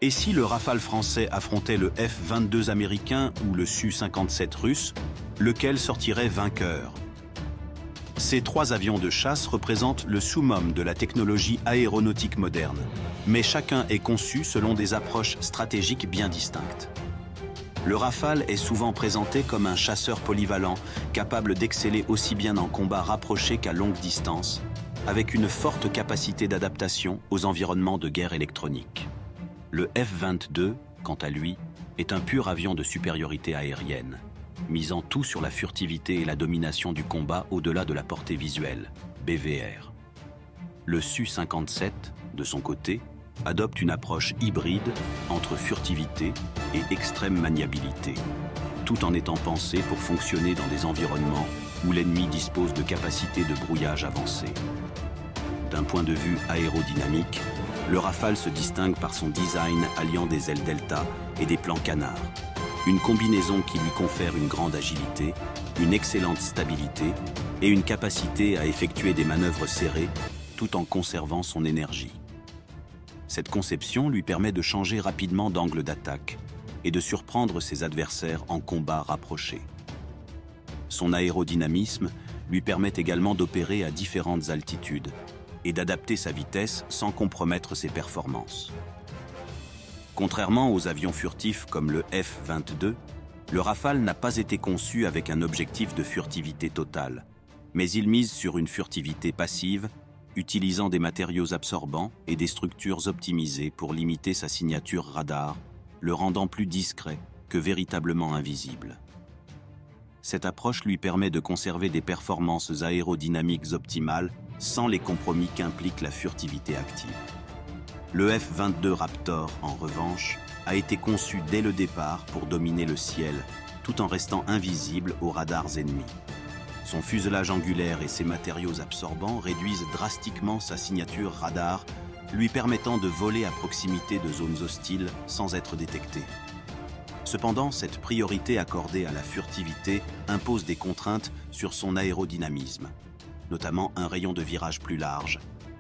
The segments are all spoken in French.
Et si le Rafale français affrontait le F-22 américain ou le Su-57 russe, lequel sortirait vainqueur? Ces trois avions de chasse représentent le summum de la technologie aéronautique moderne, mais chacun est conçu selon des approches stratégiques bien distinctes. Le Rafale est souvent présenté comme un chasseur polyvalent, capable d'exceller aussi bien en combat rapproché qu'à longue distance, avec une forte capacité d'adaptation aux environnements de guerre électronique. Le F-22, quant à lui, est un pur avion de supériorité aérienne, misant tout sur la furtivité et la domination du combat au-delà de la portée visuelle, BVR. Le Su-57, de son côté, adopte une approche hybride entre furtivité et extrême maniabilité, tout en étant pensé pour fonctionner dans des environnements où l'ennemi dispose de capacités de brouillage avancées. D'un point de vue aérodynamique, le Rafale se distingue par son design alliant des ailes delta et des plans canards, une combinaison qui lui confère une grande agilité, une excellente stabilité et une capacité à effectuer des manœuvres serrées tout en conservant son énergie. Cette conception lui permet de changer rapidement d'angle d'attaque et de surprendre ses adversaires en combat rapproché. Son aérodynamisme lui permet également d'opérer à différentes altitudes et d'adapter sa vitesse sans compromettre ses performances. Contrairement aux avions furtifs comme le F-22, le Rafale n'a pas été conçu avec un objectif de furtivité totale, mais il mise sur une furtivité passive, utilisant des matériaux absorbants et des structures optimisées pour limiter sa signature radar, le rendant plus discret que véritablement invisible. Cette approche lui permet de conserver des performances aérodynamiques optimales sans les compromis qu'implique la furtivité active. Le F-22 Raptor, en revanche, a été conçu dès le départ pour dominer le ciel, tout en restant invisible aux radars ennemis. Son fuselage angulaire et ses matériaux absorbants réduisent drastiquement sa signature radar, lui permettant de voler à proximité de zones hostiles sans être détecté. Cependant, cette priorité accordée à la furtivité impose des contraintes sur son aérodynamisme, notamment un rayon de virage plus large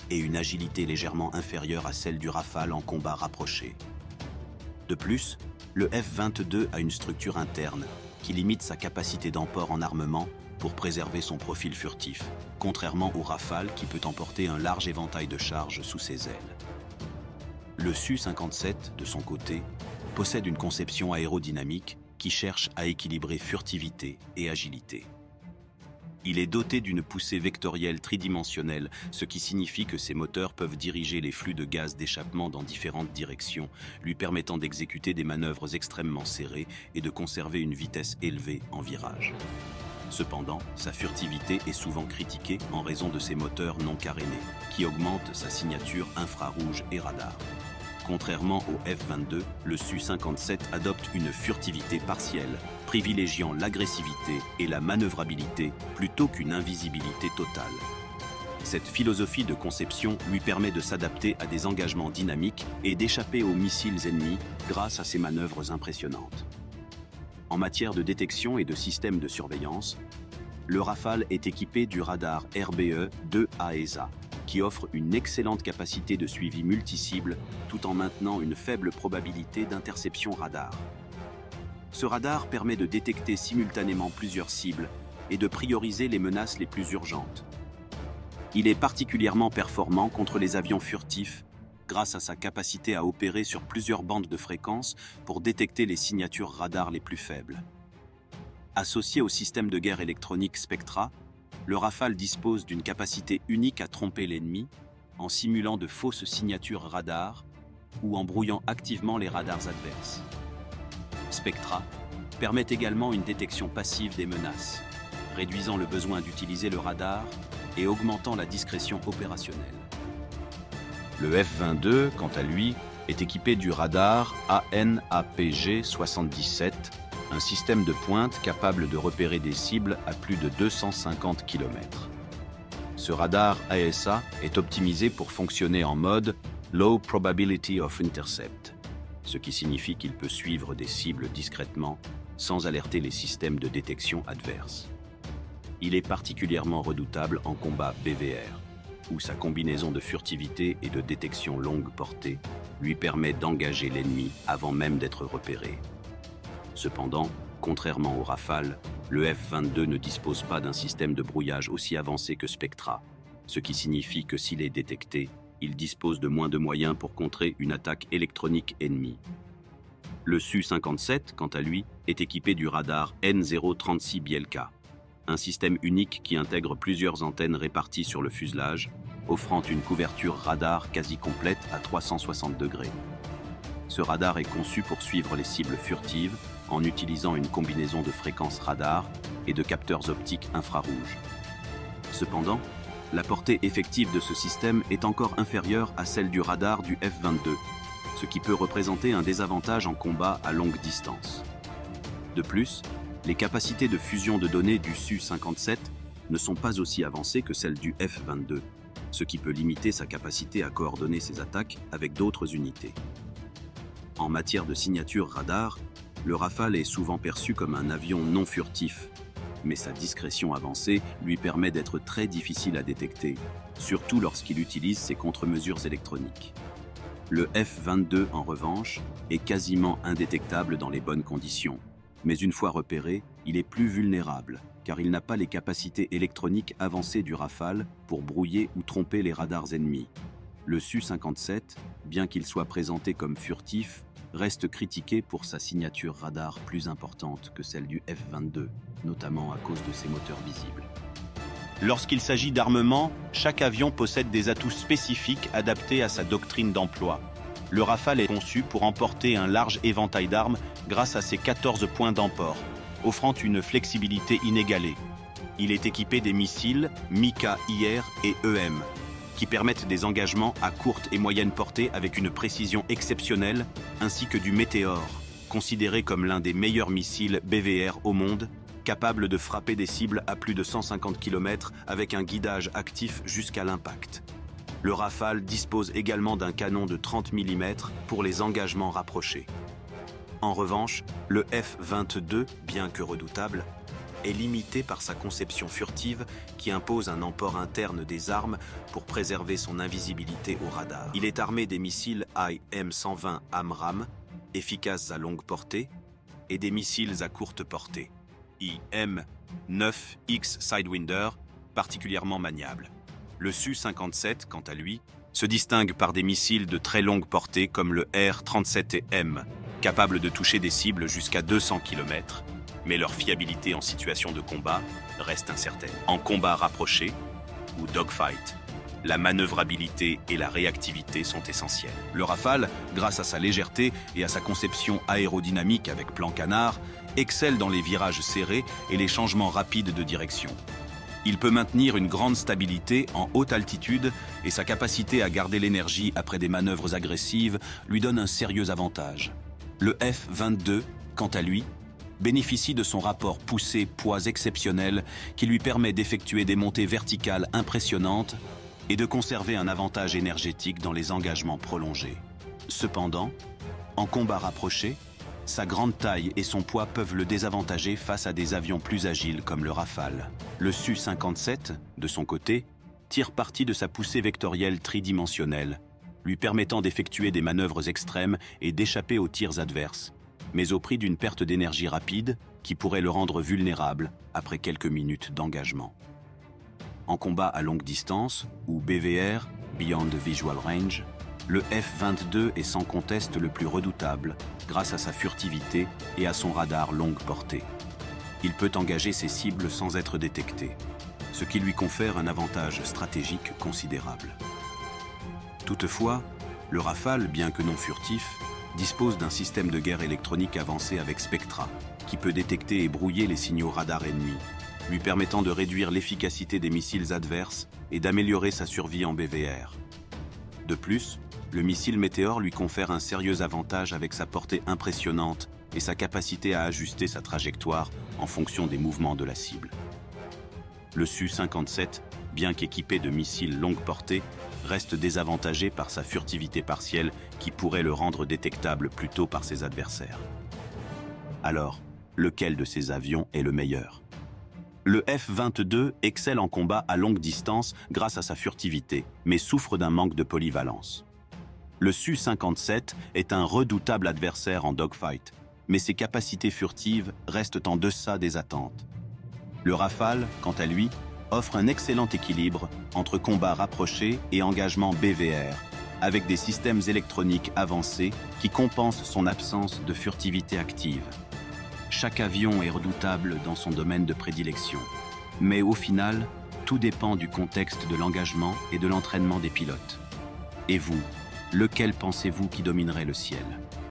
et une agilité légèrement inférieure à celle du Rafale en combat rapproché. De plus, le F-22 a une structure interne qui limite sa capacité d'emport en armement pour préserver son profil furtif, contrairement au Rafale qui peut emporter un large éventail de charges sous ses ailes. Le Su-57, de son côté, possède une conception aérodynamique qui cherche à équilibrer furtivité et agilité. Il est doté d'une poussée vectorielle tridimensionnelle, ce qui signifie que ses moteurs peuvent diriger les flux de gaz d'échappement dans différentes directions, lui permettant d'exécuter des manœuvres extrêmement serrées et de conserver une vitesse élevée en virage. Cependant, sa furtivité est souvent critiquée en raison de ses moteurs non carénés, qui augmentent sa signature infrarouge et radar. Contrairement au F-22, le Su-57 adopte une furtivité partielle, privilégiant l'agressivité et la manœuvrabilité plutôt qu'une invisibilité totale. Cette philosophie de conception lui permet de s'adapter à des engagements dynamiques et d'échapper aux missiles ennemis grâce à ses manœuvres impressionnantes. En matière de détection et de systèmes de surveillance, le Rafale est équipé du radar RBE-2 AESA, qui offre une excellente capacité de suivi multi-cible tout en maintenant une faible probabilité d'interception radar. Ce radar permet de détecter simultanément plusieurs cibles et de prioriser les menaces les plus urgentes. Il est particulièrement performant contre les avions furtifs grâce à sa capacité à opérer sur plusieurs bandes de fréquences pour détecter les signatures radar les plus faibles. Associé au système de guerre électronique Spectra, le Rafale dispose d'une capacité unique à tromper l'ennemi en simulant de fausses signatures radar ou en brouillant activement les radars adverses. Spectra permet également une détection passive des menaces, réduisant le besoin d'utiliser le radar et augmentant la discrétion opérationnelle. Le F-22, quant à lui, est équipé du radar AN/APG-77, un système de pointe capable de repérer des cibles à plus de 250 km. Ce radar AESA est optimisé pour fonctionner en mode Low Probability of Intercept, ce qui signifie qu'il peut suivre des cibles discrètement sans alerter les systèmes de détection adverses. Il est particulièrement redoutable en combat BVR, où sa combinaison de furtivité et de détection longue portée lui permet d'engager l'ennemi avant même d'être repéré. Cependant, contrairement au Rafale, le F-22 ne dispose pas d'un système de brouillage aussi avancé que Spectra, ce qui signifie que s'il est détecté, il dispose de moins de moyens pour contrer une attaque électronique ennemie. Le Su-57, quant à lui, est équipé du radar N036 Bielka, un système unique qui intègre plusieurs antennes réparties sur le fuselage, offrant une couverture radar quasi complète à 360 degrés. Ce radar est conçu pour suivre les cibles furtives en utilisant une combinaison de fréquences radar et de capteurs optiques infrarouges. Cependant, la portée effective de ce système est encore inférieure à celle du radar du F-22, ce qui peut représenter un désavantage en combat à longue distance. De plus, les capacités de fusion de données du Su-57 ne sont pas aussi avancées que celles du F-22, ce qui peut limiter sa capacité à coordonner ses attaques avec d'autres unités. En matière de signature radar, le Rafale est souvent perçu comme un avion non furtif, mais sa discrétion avancée lui permet d'être très difficile à détecter, surtout lorsqu'il utilise ses contre-mesures électroniques. Le F-22, en revanche, est quasiment indétectable dans les bonnes conditions, mais une fois repéré, il est plus vulnérable, car il n'a pas les capacités électroniques avancées du Rafale pour brouiller ou tromper les radars ennemis. Le Su-57, bien qu'il soit présenté comme furtif, reste critiqué pour sa signature radar plus importante que celle du F-22, notamment à cause de ses moteurs visibles. Lorsqu'il s'agit d'armement, chaque avion possède des atouts spécifiques adaptés à sa doctrine d'emploi. Le Rafale est conçu pour emporter un large éventail d'armes grâce à ses 14 points d'emport, offrant une flexibilité inégalée. Il est équipé des missiles Mika-IR et EM, qui permettent des engagements à courte et moyenne portée avec une précision exceptionnelle, ainsi que du Météore, considéré comme l'un des meilleurs missiles BVR au monde, capable de frapper des cibles à plus de 150 km avec un guidage actif jusqu'à l'impact. Le Rafale dispose également d'un canon de 30 mm pour les engagements rapprochés. En revanche, le F-22, bien que redoutable, est limité par sa conception furtive qui impose un emport interne des armes pour préserver son invisibilité au radar. Il est armé des missiles IM-120 AMRAAM, efficaces à longue portée, et des missiles à courte portée, IM-9X Sidewinder, particulièrement maniables. Le Su-57, quant à lui, se distingue par des missiles de très longue portée comme le R-37M, capables de toucher des cibles jusqu'à 200 km, mais leur fiabilité en situation de combat reste incertaine. En combat rapproché, ou dogfight, la manœuvrabilité et la réactivité sont essentielles. Le Rafale, grâce à sa légèreté et à sa conception aérodynamique avec plan canard, excelle dans les virages serrés et les changements rapides de direction. Il peut maintenir une grande stabilité en haute altitude et sa capacité à garder l'énergie après des manœuvres agressives lui donne un sérieux avantage. Le F-22, quant à lui, bénéficie de son rapport poussée-poids exceptionnel qui lui permet d'effectuer des montées verticales impressionnantes et de conserver un avantage énergétique dans les engagements prolongés. Cependant, en combat rapproché, sa grande taille et son poids peuvent le désavantager face à des avions plus agiles comme le Rafale. Le Su-57, de son côté, tire parti de sa poussée vectorielle tridimensionnelle, lui permettant d'effectuer des manœuvres extrêmes et d'échapper aux tirs adverses, mais au prix d'une perte d'énergie rapide qui pourrait le rendre vulnérable après quelques minutes d'engagement. En combat à longue distance, ou BVR, Beyond Visual Range, le F-22 est sans conteste le plus redoutable grâce à sa furtivité et à son radar longue portée. Il peut engager ses cibles sans être détecté, ce qui lui confère un avantage stratégique considérable. Toutefois, le Rafale, bien que non furtif, dispose d'un système de guerre électronique avancé avec Spectra, qui peut détecter et brouiller les signaux radar ennemis, lui permettant de réduire l'efficacité des missiles adverses et d'améliorer sa survie en BVR. De plus, le missile Météore lui confère un sérieux avantage avec sa portée impressionnante et sa capacité à ajuster sa trajectoire en fonction des mouvements de la cible. Le Su-57, bien qu'équipé de missiles longue portée, reste désavantagé par sa furtivité partielle qui pourrait le rendre détectable plus tôt par ses adversaires. Alors, lequel de ces avions est le meilleur ? Le F-22 excelle en combat à longue distance grâce à sa furtivité, mais souffre d'un manque de polyvalence. Le Su-57 est un redoutable adversaire en dogfight, mais ses capacités furtives restent en deçà des attentes. Le Rafale, quant à lui, offre un excellent équilibre entre combat rapproché et engagement BVR, avec des systèmes électroniques avancés qui compensent son absence de furtivité active. Chaque avion est redoutable dans son domaine de prédilection, mais au final, tout dépend du contexte de l'engagement et de l'entraînement des pilotes. Et vous, lequel pensez-vous qui dominerait le ciel ?